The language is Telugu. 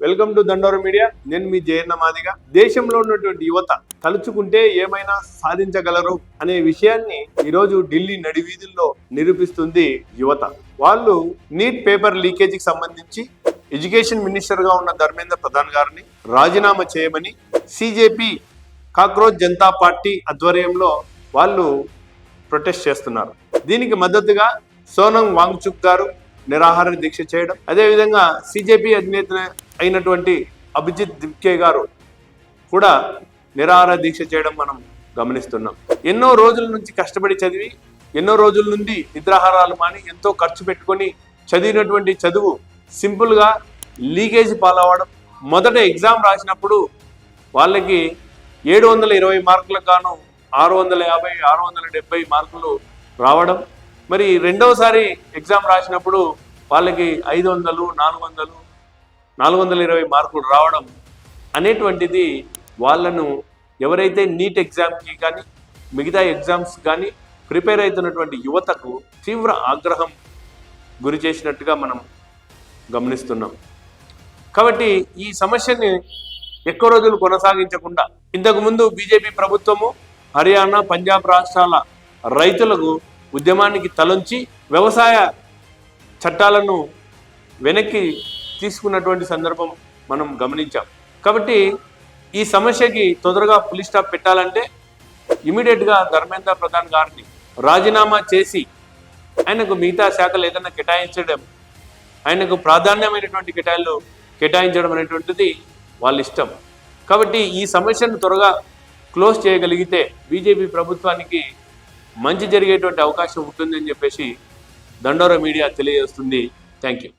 Welcome to దండోర media. నేను మీ జయన్న మాదిగా. దేశంలో ఉన్నటువంటి యువత తలుచుకుంటే ఏమైనా సాధించగలరు అనే విషయాన్ని ఈరోజు ఢిల్లీ నడివీధుల్లో నిరూపిస్తుంది యువత. వాళ్ళు నీట్ పేపర్ లీకేజీకి సంబంధించి ఎడ్యుకేషన్ మినిస్టర్ గా ఉన్న ధర్మేంద్ర ప్రధాన్ గారిని రాజీనామా చేయమని సిజేపీ కాక్రోచ్ జనతా పార్టీ ఆధ్వర్యంలో వాళ్ళు ప్రొటెస్ట్ చేస్తున్నారు. దీనికి మద్దతుగా సోనం వాంగ్చుక్ గారు నిరాహార దీక్ష చేయడం, అదేవిధంగా సిజేపీ అధినేత అయినటువంటి అభిజిత్ దిప్కే గారు కూడా నిరాహార దీక్ష చేయడం మనం గమనిస్తున్నాం. ఎన్నో రోజుల నుంచి కష్టపడి చదివి, ఎన్నో రోజుల నుండి నిద్రాహారాలు మాని ఎంతో ఖర్చు పెట్టుకొని చదివినటువంటి చదువు సింపుల్గా లీకేజీ పాలవడం. మొదట ఎగ్జామ్ రాసినప్పుడు వాళ్ళకి 720 మార్కులకు గాను 650, 670 మార్కులు రావడం. మరి రెండవసారి ఎగ్జామ్ రాసినప్పుడు వాళ్ళకి 500, 400, 420 మార్కులు రావడం అనేటువంటిది వాళ్ళను ఎవరైతే నీట్ ఎగ్జామ్కి కానీ మిగతా ఎగ్జామ్స్ కానీ ప్రిపేర్ అవుతున్నటువంటి యువతకు తీవ్ర ఆగ్రహం గురి చేసినట్టుగా మనం గమనిస్తున్నాం. కాబట్టి ఈ సమస్యని ఎక్కువ రోజులు కొనసాగించకుండా ఇంతకుముందు బీజేపీ ప్రభుత్వము హర్యానా, పంజాబ్ రాష్ట్రాల రైతులకు ఉద్యమానికి తలొంచి వ్యవసాయ చట్టాలను వెనక్కి తీసుకున్నటువంటి సందర్భం మనం గమనించాం. కాబట్టి ఈ సమస్యకి తొందరగా ఫుల్ స్టాప్ పెట్టాలంటే ఇమీడియట్గా ధర్మేంద్ర ప్రధాన్ గారిని రాజీనామా చేసి ఆయనకు మిగతా శాఖలు ఏదైనా కేటాయించడం, ఆయనకు ప్రాధాన్యమైనటువంటి కేటాయించడం అనేటువంటిది వాళ్ళ ఇష్టం. కాబట్టి ఈ సమస్యను త్వరగా క్లోజ్ చేయగలిగితే బీజేపీ ప్రభుత్వానికి మంచి జరిగేటువంటి అవకాశం ఉంటుందని చెప్పేసి దండోర మీడియా తెలియజేస్తుంది. Thank you.